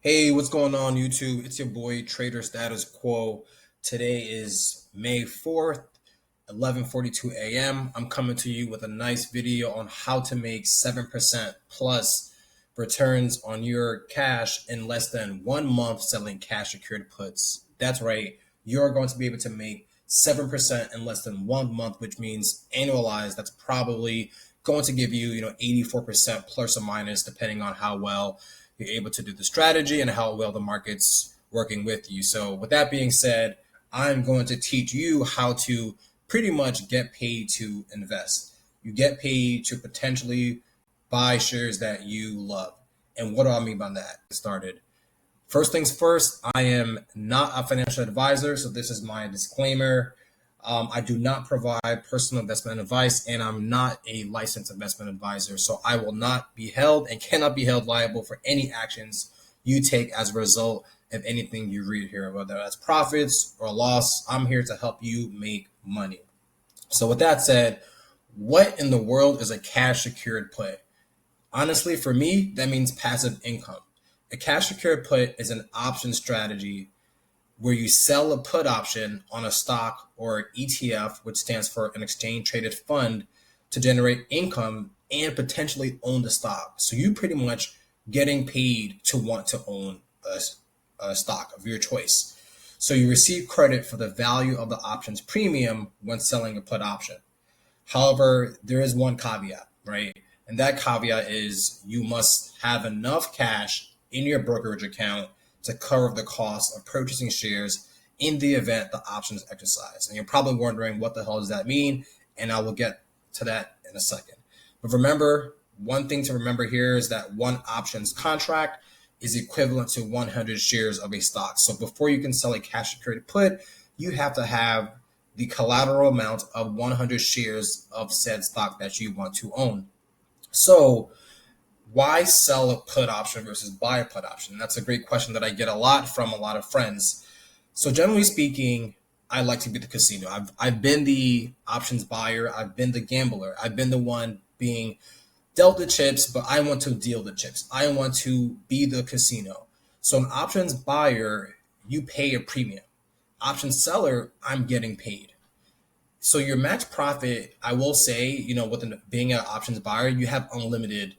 Hey, what's going on, YouTube? It's your boy Trader Status Quo. Today is May 4th, 11:42 a.m. I'm coming to you with a nice video on how to make 7% plus returns on your cash in less than 1 month selling cash secured puts. That's right. You're going to be able to make 7% in less than 1 month, which means annualized, that's probably going to give you, 84% plus or minus, depending on how well you're able to do the strategy and how well the market's working with you. So with that being said, I'm going to teach you how to pretty much get paid to invest. You get paid to potentially buy shares that you love. And what do I mean by that? Started. First things first, I am not a financial advisor, so this is my disclaimer. I do not provide personal investment advice, and I'm not a licensed investment advisor, so I will not be held and cannot be held liable for any actions you take as a result of anything you read here, whether that's profits or loss. I'm here to help you make money. So with that said, what in the world is a cash secured put? Honestly, for me, that means passive income. A cash secured put is an option strategy where you sell a put option on a stock or ETF, which stands for an exchange traded fund, to generate income and potentially own the stock. So you pretty much getting paid to want to own a stock of your choice. So you receive credit for the value of the option's premium when selling a put option. However, there is one caveat, right? And that caveat is you must have enough cash in your brokerage account to cover the cost of purchasing shares in the event the option is exercised. And you're probably wondering, what the hell does that mean? And I will get to that in a second. But remember, one thing to remember here is that one options contract is equivalent to 100 shares of a stock. So before you can sell a cash secured put, you have to have the collateral amount of 100 shares of said stock that you want to own. So why sell a put option versus buy a put option? That's a great question that I get a lot from a lot of friends. So generally speaking, I like to be the casino. I've been the options buyer. I've been the gambler. I've been the one being dealt the chips, but I want to deal the chips. I want to be the casino. So an options buyer, you pay a premium. Option seller, I'm getting paid. So your max profit, I will say, being an options buyer, you have unlimited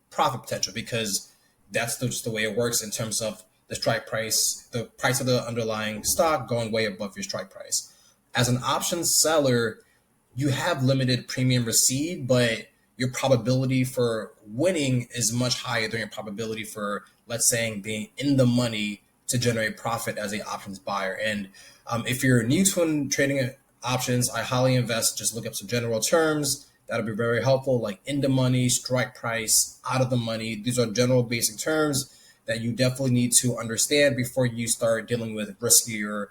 profit potential because that's just the way it works in terms of the strike price, the price of the underlying stock going way above your strike price. As an options seller, you have limited premium received, but your probability for winning is much higher than your probability for, let's say, being in the money to generate profit as a options buyer. And if you're new to trading options, I highly invest. Just look up some general terms. That'll be very helpful, like in the money, strike price, out of the money. These are general basic terms that you definitely need to understand before you start dealing with riskier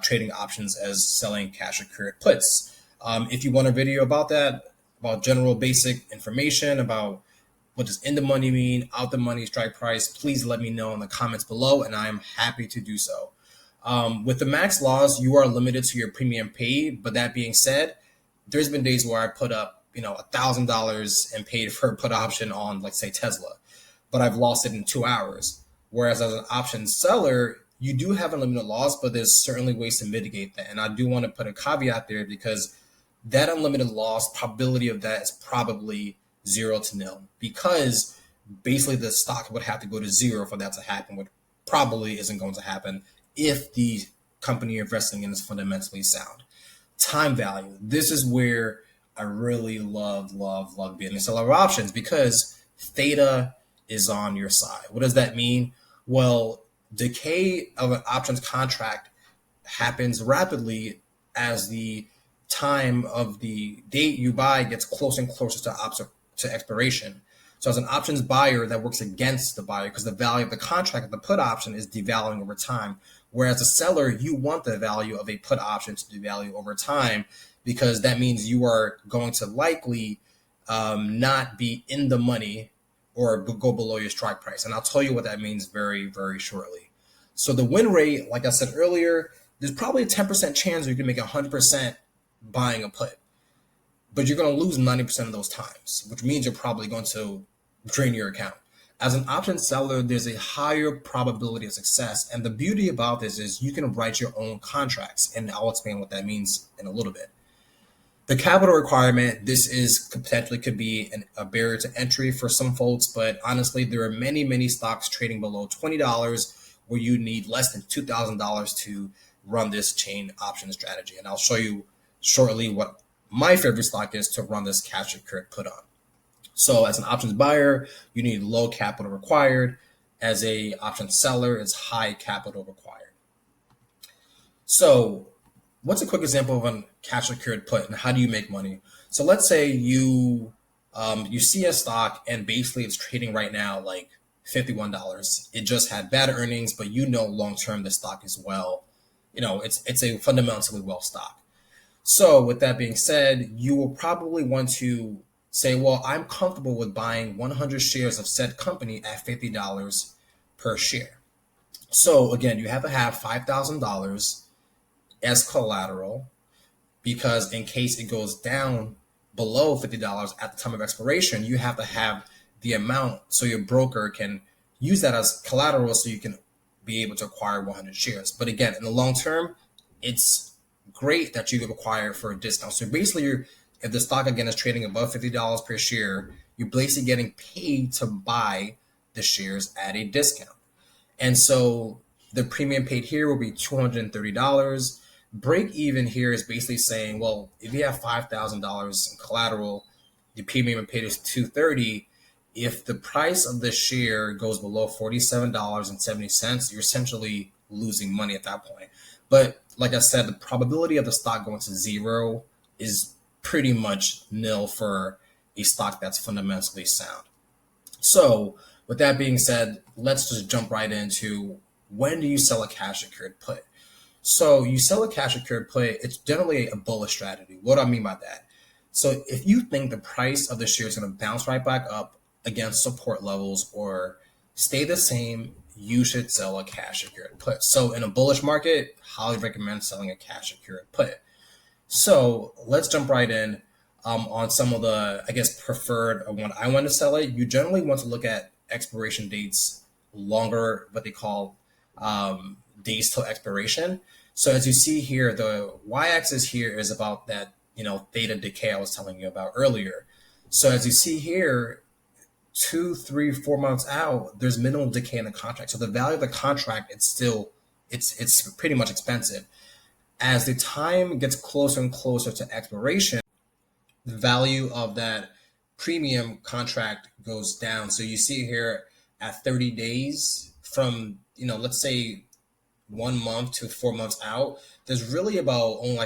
trading options as selling cash secured puts. If you want a video about that, about general basic information, about what does in the money mean, out the money, strike price, please let me know in the comments below, and I am happy to do so. With the max loss, you are limited to your premium paid, but that being said, there's been days where I put up $1,000 and paid for a put option on, let's say, Tesla, but I've lost it in 2 hours. Whereas as an option seller, you do have a limited loss, but there's certainly ways to mitigate that. And I do want to put a caveat there because that unlimited loss probability of that is probably 0 to nil, because basically the stock would have to go to zero for that to happen, which probably isn't going to happen if the company you're investing in is fundamentally sound. Time value. This is where I really love being a seller of options because theta is on your side. What does that mean? Well, decay of an options contract happens rapidly as the time of the date you buy gets closer and closer to expiration. So as an options buyer, that works against the buyer because the value of the contract of the put option is devaluing over time. Whereas a seller, you want the value of a put option to devalue over time because that means you are going to likely not be in the money or go below your strike price. And I'll tell you what that means very, very shortly. So the win rate, like I said earlier, there's probably a 10% chance you can make 100% buying a put, but you're going to lose 90% of those times, which means you're probably going to drain your account. As an option seller, there's a higher probability of success. And the beauty about this is you can write your own contracts. And I'll explain what that means in a little bit. The capital requirement, this is potentially could be a barrier to entry for some folks, but honestly, there are many stocks trading below $20 where you need less than $2,000 to run this chain option strategy. And I'll show you shortly what my favorite stock is to run this cash secured put on. So as an options buyer, you need low capital required. As a option seller, it's high capital required. So what's a quick example of a cash secured put and how do you make money? So let's say you see a stock and basically it's trading right now like $51. It just had bad earnings, but long term the stock is well, it's a fundamentally well stock. So with that being said, you will probably want to say, well, I'm comfortable with buying 100 shares of said company at $50 per share. So again, you have to have $5,000 as collateral because in case it goes down below $50 at the time of expiration, you have to have the amount so your broker can use that as collateral so you can be able to acquire 100 shares. But again, in the long term, it's great that you can acquire for a discount. So basically, if the stock again is trading above $50 per share, you're basically getting paid to buy the shares at a discount. And so the premium paid here will be $230. Break even here is basically saying, well, if you have $5,000 in collateral, the premium paid is $230. If the price of the share goes below $47.70, you're essentially losing money at that point. But like I said, the probability of the stock going to zero is pretty much nil for a stock that's fundamentally sound. So with that being said, let's just jump right into when do you sell a cash secured put? So you sell a cash secured put, it's generally a bullish strategy. What do I mean by that? So if you think the price of the share is going to bounce right back up against support levels or stay the same, you should sell a cash secured put. So in a bullish market, highly recommend selling a cash secured put. So let's jump right in on some of the, preferred when I want to sell it. You generally want to look at expiration dates longer, what they call days till expiration. So as you see here, the y-axis here is about that, theta decay I was telling you about earlier. So as you see here, 2, 3, 4 months out, there's minimal decay in the contract. So the value of the contract, it's pretty much expensive. As the time gets closer and closer to expiration, the value of that premium contract goes down. So you see here at 30 days from, let's say 1 month to 4 months out, there's really about only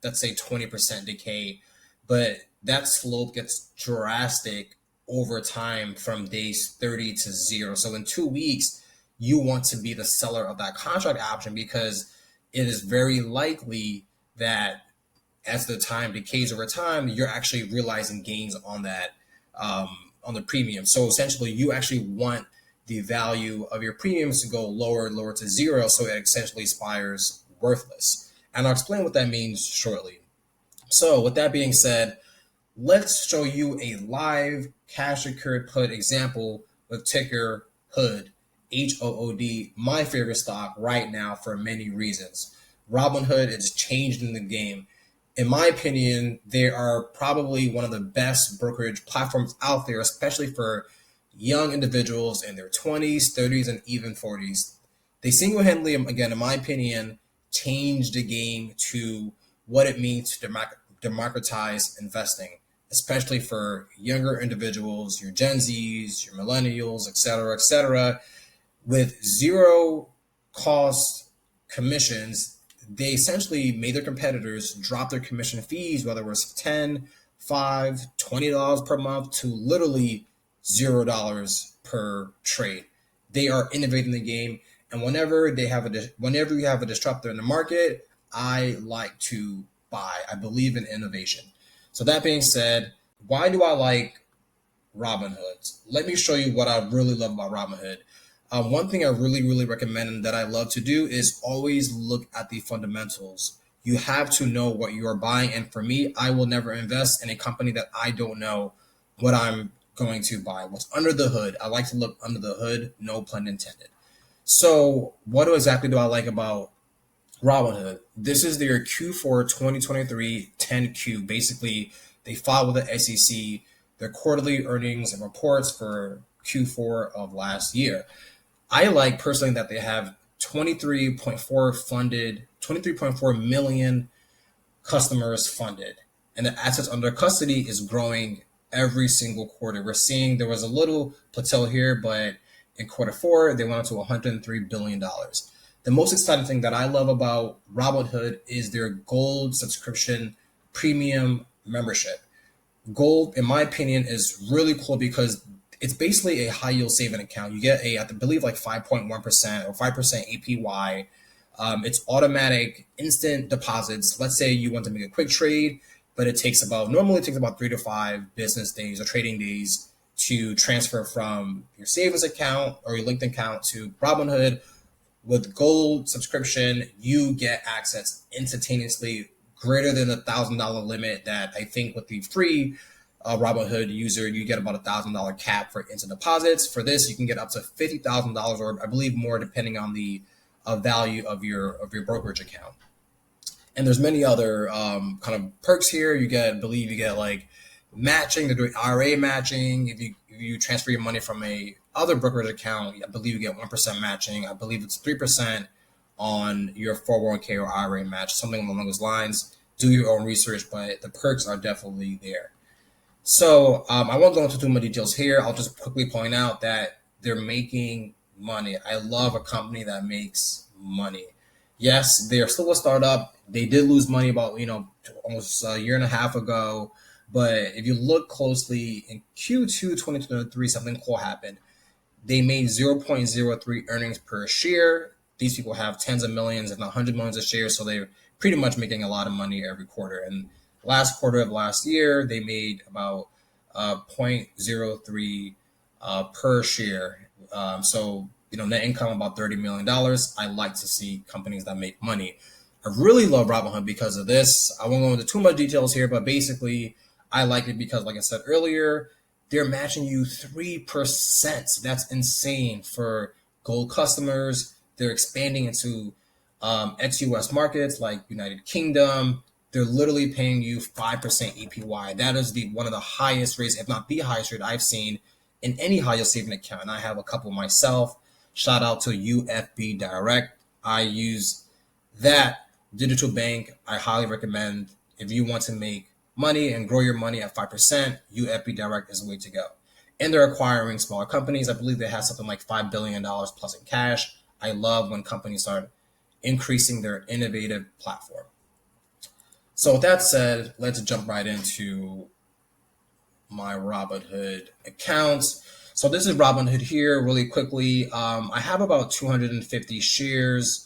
let's say 20% decay, but that slope gets drastic over time from days 30 to 0. So in 2 weeks, you want to be the seller of that contract option because it is very likely that as the time decays over time, you're actually realizing gains on that, on the premium. So essentially, you actually want the value of your premiums to go lower to 0, so it essentially expires worthless. And I'll explain what that means shortly. So with that being said, let's show you a live cash secured put example with ticker HOOD. HOOD, my favorite stock right now for many reasons. Robinhood is changed in the game. In my opinion, they are probably one of the best brokerage platforms out there, especially for young individuals in their 20s, 30s, and even 40s. They single-handedly, again, in my opinion, changed the game to what it means to democratize investing, especially for younger individuals, your Gen Zs, your millennials, et cetera, with zero cost commissions. They essentially made their competitors drop their commission fees, whether it was $10, $5, $20 per month to literally $0 per trade. They are innovating the game, and whenever you have a disruptor in the market, I like to buy. I believe in innovation. So that being said, why do I like Robinhood? Let me show you what I really love about Robinhood. One thing I really recommend and that I love to do is always look at the fundamentals. You have to know what you are buying. And for me, I will never invest in a company that I don't know what I'm going to buy, what's under the hood. I like to look under the hood, no pun intended. So what exactly do I like about Robinhood? This is their Q4 2023 10Q. Basically, they filed with the SEC their quarterly earnings and reports for Q4 of last year. I like personally that they have 23.4 million customers funded, and the assets under custody is growing every single quarter. We're seeing there was a little plateau here, but in quarter 4, they went up to $103 billion. The most exciting thing that I love about Robinhood is their gold subscription premium membership. Gold, in my opinion, is really cool because it's basically a high yield saving account. You get I believe, like 5.1% or 5% APY. It's automatic instant deposits. Let's say you want to make a quick trade, but normally it takes about 3 to 5 business days or trading days to transfer from your savings account or your LinkedIn account to Robinhood. With gold subscription, you get access instantaneously, greater than $1,000 limit that I think with the free Robinhood user, you get about $1,000 cap for instant deposits. For this, you can get up to $50,000 or I believe more depending on the value of your brokerage account. And there's many other kind of perks here. You get like matching. They're doing IRA matching. If you transfer your money from a other brokerage account, I believe you get 1% matching. I believe it's 3% on your 401k or IRA match, something along those lines. Do your own research, but the perks are definitely there. So I won't go into too many details here. I'll just quickly point out that they're making money. I love a company that makes money. Yes, they're still a startup. They did lose money about almost a year and a half ago. But if you look closely in Q2 2023, something cool happened. They made 0.03 earnings per share. These people have tens of millions, if not 100 millions of shares, so they're pretty much making a lot of money every quarter. And last quarter of last year, they made about 0.03 per share. So net income about $30 million. I like to see companies that make money. I really love Robinhood because of this. I won't go into too much details here, but basically, I like it because, like I said earlier, they're matching you 3%. That's insane for gold customers. They're expanding into ex-US markets like United Kingdom. They're literally paying you 5% APY. That is one of the highest rates, if not the highest rate I've seen in any high yield saving account. And I have a couple myself. Shout out to UFB Direct. I use that digital bank. I highly recommend if you want to make money and grow your money at 5%, UFB Direct is the way to go. And they're acquiring smaller companies. I believe they have something like $5 billion plus in cash. I love when companies start increasing their innovative platform. So with that said, let's jump right into my Robinhood accounts. So this is Robinhood here really quickly. I have about 250 shares.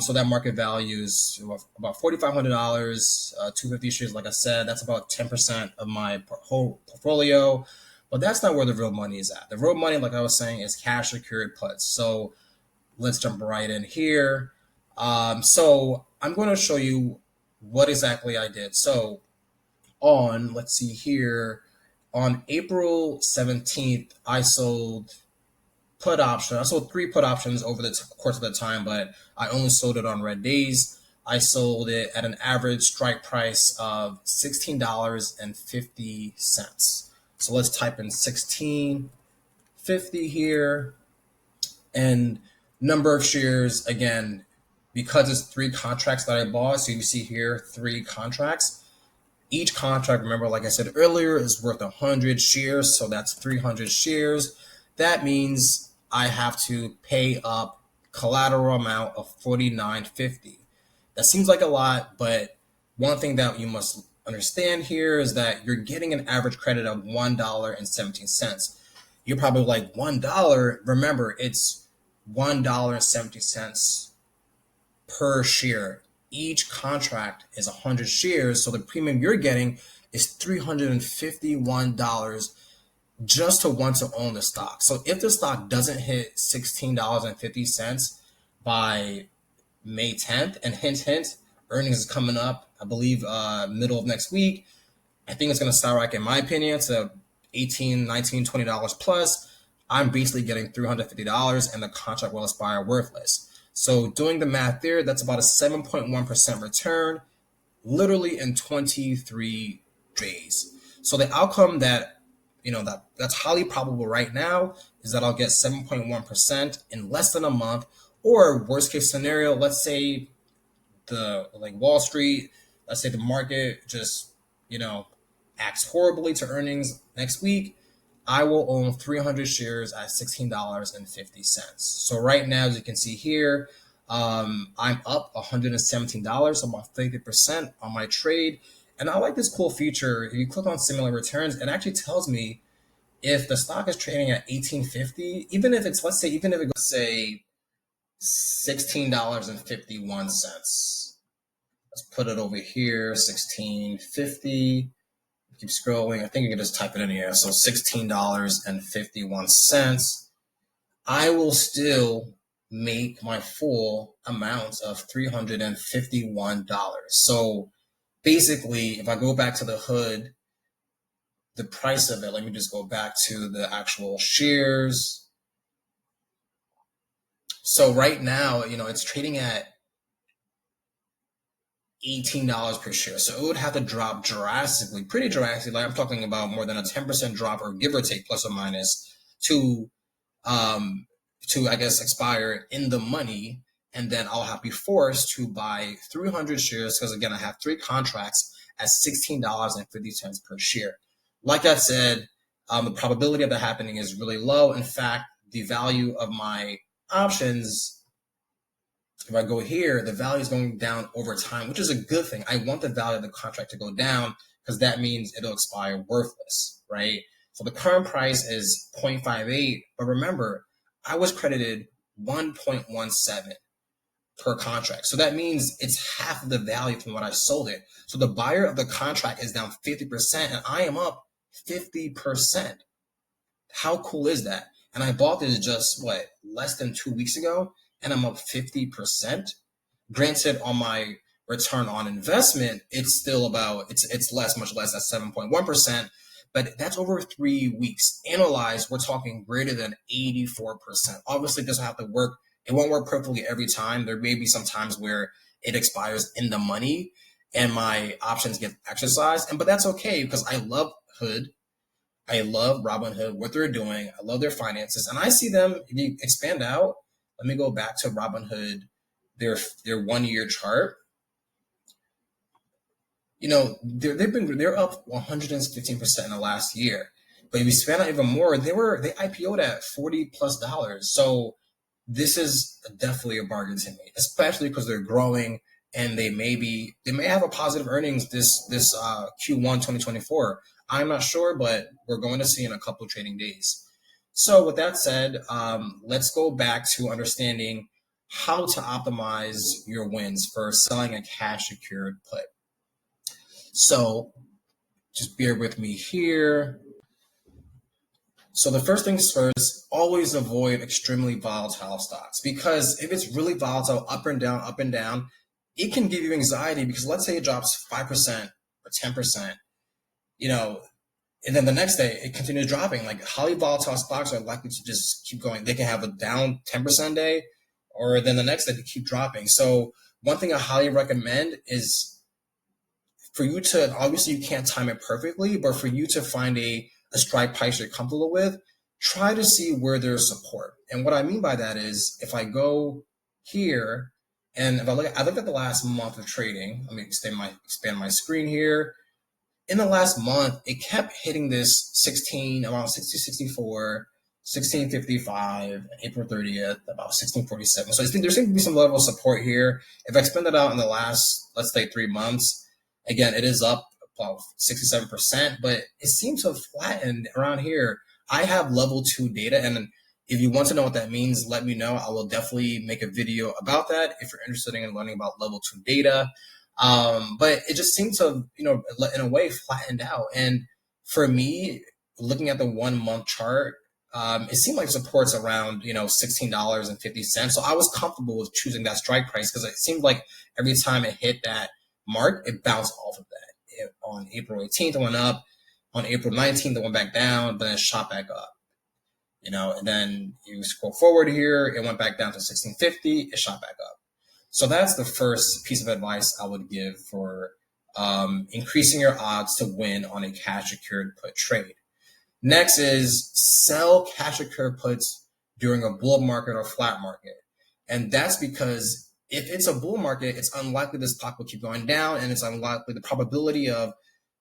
So that market value is about $4,500, 250 shares. Like I said, that's about 10% of my whole portfolio, but that's not where the real money is at. The real money, like I was saying, is cash secured puts. So let's jump right in here. So I'm going to show you what exactly I did. So let's see here, on April 17th, I sold put option. I sold 3 put options over the course of the time, but I only sold it on red days. I sold it at an average strike price of $16.50. So let's type in 16.50 here. And number of shares, again, because it's 3 contracts that I bought, so you see here 3 contracts. Each contract, remember, like I said earlier, is worth 100 shares, so that's 300 shares. That means I have to pay up collateral amount of $49.50. That seems like a lot, but one thing that you must understand here is that you're getting an average credit of $1.17. You're probably like, $1? Remember, it's $1.70 per share. Each contract is 100 shares, so the premium you're getting is $351 just to want to own the stock. So if the stock doesn't hit $16.50 by May 10th, and hint, earnings is coming up, I believe middle of next week, I think it's going to skyrocket, in my opinion, to $18, $19, $20 plus, I'm basically getting $350 and the contract will expire worthless. So doing the math there, that's about a 7.1% return, literally in 23 days. So the outcome that, that's highly probable right now is that I'll get 7.1% in less than a month, or worst case scenario, let's say Wall Street, let's say the market just, acts horribly to earnings next week, I will own 300 shares at $16.50. So right now, as you can see here, I'm up $117, so about 30% on my trade. And I like this cool feature. If you click on similar returns, it actually tells me if the stock is trading at 1850, even if it's, let's say $16.51. Let's put it over here, 1650. Keep scrolling. I think you can just type it in here. So $16.51. I will still make my full amount of $351. So basically, if I go back to the hood, the price of it, let me just go back to the actual shares. So right now, it's trading at $18 per share. So it would have to drop drastically, pretty drastically. Like I'm talking about more than a 10% drop, or give or take, plus or minus, to I guess expire in the money, and then I'll be forced to buy 300 shares, because again I have 3 contracts at $16.50 per share. Like I said, the probability of that happening is really low. In fact, the value of my options, if I go here, the value is going down over time, which is a good thing. I want the value of the contract to go down, because that means it'll expire worthless, right? So the current price is 0.58, but remember, I was credited 1.17 per contract. So that means it's half of the value from what I sold it. So the buyer of the contract is down 50%, and I am up 50%. How cool is that? And I bought this just, less than 2 weeks ago, and I'm up 50%. Granted, on my return on investment, it's still it's less, much less, at 7.1%, but that's over 3 weeks. Analyzed, we're talking greater than 84%. Obviously, it doesn't have to work. It won't work perfectly every time. There may be some times where it expires in the money and my options get exercised, but that's okay, because I love Hood. I love Robinhood, what they're doing. I love their finances, and I see them, if you expand out, let me go back to Robinhood, their 1 year chart. They're up 115% in the last year. But if you expand out even more, they IPO'd at $40+. So this is definitely a bargain to me, especially because they're growing, and they may have a positive earnings this Q1 2024. I'm not sure, but we're going to see in a couple of trading days. So with that said, let's go back to understanding how to optimize your wins for selling a cash secured put. So just bear with me here. So the first things first, always avoid extremely volatile stocks, because if it's really volatile, up and down, it can give you anxiety, because let's say it drops 5% or 10%, and then the next day it continues dropping. Like, highly volatile stocks are likely to just keep going. They can have a down 10% day, or then the next day they keep dropping. So one thing I highly recommend is for you to, obviously you can't time it perfectly, but for you to find a strike price you're comfortable with, try to see where there's support. And what I mean by that is, if I go here and if I look at the last month of trading, let me expand my screen here. In the last month, it kept hitting this around 1664, 1655, April 30th, about 1647. So I think there seems to be some level of support here. If I expand it out in the last, let's say, 3 months, again, it is up about 67%, but it seems to have flattened around here. I have level 2 data, and if you want to know what that means, let me know. I will definitely make a video about that if you're interested in learning about level 2 data. But it just seems to, in a way, flattened out. And for me, looking at the 1 month chart, it seemed like support's around, $16.50. So I was comfortable with choosing that strike price, because it seemed like every time it hit that mark, it bounced off of that. On April 18th, it went up. On April 19th, it went back down, but then it shot back up. And then you scroll forward here, it went back down to 1650, it shot back up. So that's the first piece of advice I would give for increasing your odds to win on a cash secured put trade. Next is sell cash secured puts during a bull market or flat market. And that's because if it's a bull market, it's unlikely the stock will keep going down, and it's unlikely the probability of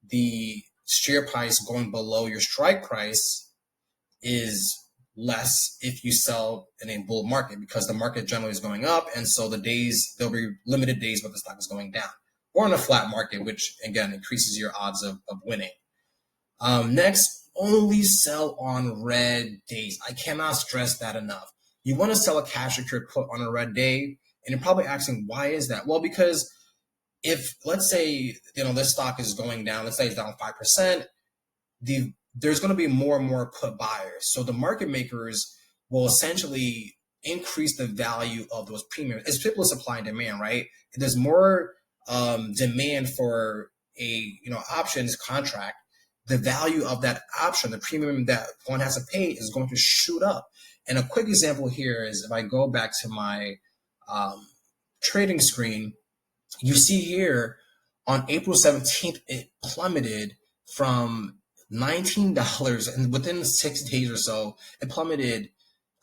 the share price going below your strike price is less if you sell in a bull market, because the market generally is going up, and so there'll be limited days where the stock is going down, or in a flat market, which again increases your odds of winning. Next, only sell on red days. I cannot stress that enough. You want to sell a cash secured put on a red day, and you're probably asking, why is that? Well, because if, let's say, this stock is going down, let's say it's down 5%, there's going to be more and more put buyers. So the market makers will essentially increase the value of those premiums. It's typical supply and demand, right? If there's more demand for a options contract, the value of that option, the premium that one has to pay, is going to shoot up. And a quick example here is if I go back to my trading screen, you see here on April 17th, it plummeted from $19, and within 6 days or so, it plummeted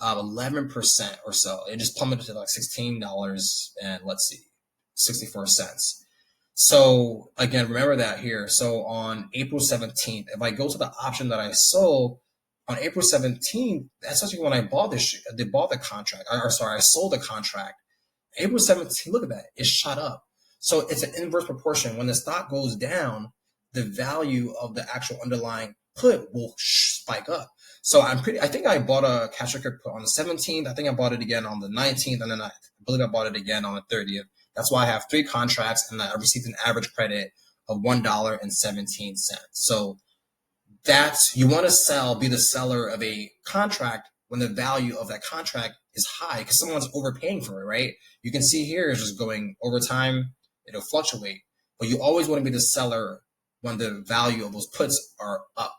11% or so. It just plummeted to like $16 and 64 cents. So again, remember that here. So on April 17th, if I go to the option that I sold on April 17th, that's actually when I bought the contract. I sold the contract. April 17th, look at that, it shot up. So it's an inverse proportion. When the stock goes down, the value of the actual underlying put will spike up. So I think I bought a cash secured put on the 17th. I think I bought it again on the 19th, and then I believe I bought it again on the 30th. That's why I have 3 contracts, and I received an average credit of $1.17. So you want to be the seller of a contract when the value of that contract is high, because someone's overpaying for it, right? You can see here it's just going over time, it'll fluctuate, but you always want to be the seller when the value of those puts are up.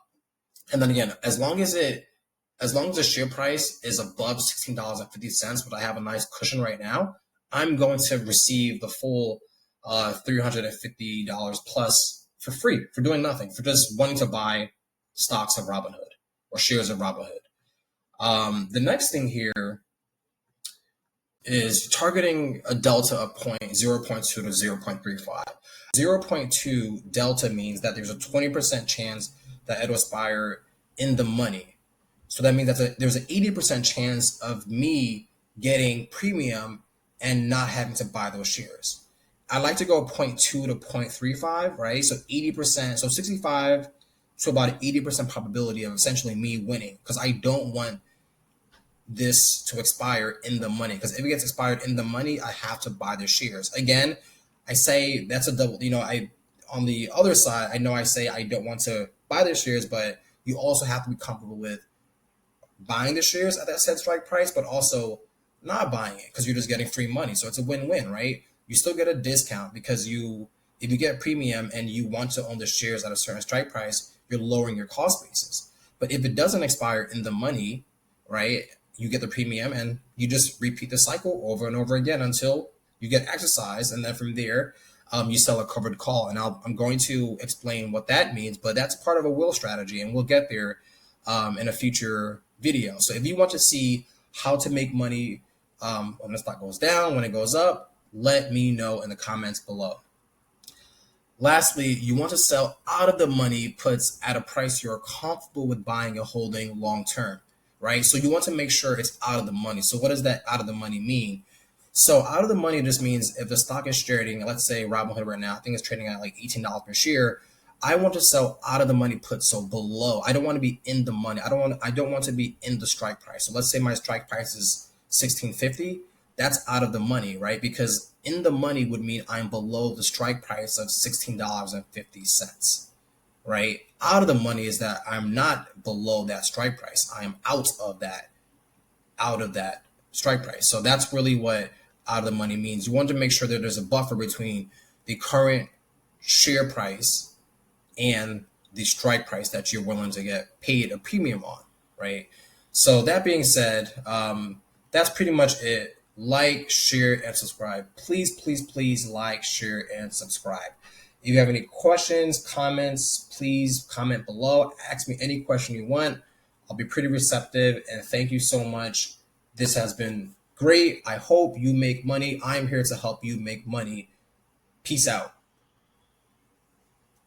And then again, as long as the share price is above $16.50, but I have a nice cushion right now, I'm going to receive the full $350 plus for free, for doing nothing, for just wanting to buy stocks of Robinhood or shares of Robinhood. The next thing here is targeting a delta of 0.02 to 0.35. 0.2 delta means that there's a 20% chance that it'll expire in the money. So that means that there's an 80% chance of me getting premium and not having to buy those shares. I like to go 0.2 to 0.35, right? So 80%, so 65 to about 80% probability of essentially me winning, because I don't want this to expire in the money, because if it gets expired in the money, I have to buy the shares. Again, I say that's a double, on the other side, I say I don't want to buy the shares, but you also have to be comfortable with buying the shares at that said strike price, but also not buying it because you're just getting free money. So it's a win-win, right? You still get a discount because if you get a premium and you want to own the shares at a certain strike price, you're lowering your cost basis. But if it doesn't expire in the money, right, you get the premium and you just repeat the cycle over and over again until you get exercise. And then from there, you sell a covered call. And I'm going to explain what that means, but that's part of a will strategy, and we'll get there in a future video. So if you want to see how to make money when the stock goes down, when it goes up, let me know in the comments below. Lastly, you want to sell out of the money puts at a price you're comfortable with buying and holding long term, right? So you want to make sure it's out of the money. So what does that out of the money mean? So out of the money just means if the stock is trading, let's say Robinhood right now, I think it's trading at like $18 per share. I want to sell out of the money put, so below. I don't want to be in the money. I don't want to be in the strike price. So let's say my strike price is $16.50. That's out of the money, right? Because in the money would mean I'm below the strike price of $16.50, right? Out of the money is that I'm not below that strike price. I am out of that strike price. So that's really what out of the money means. You want to make sure that there's a buffer between the current share price and the strike price that you're willing to get paid a premium on, right? So that being said, that's pretty much it. Like, share, and subscribe. Please, please, please like, share, and subscribe. If you have any questions, comments, please comment below. Ask me any question you want. I'll be pretty receptive, and thank you so much. This has been great. I hope you make money. I'm here to help you make money. Peace out.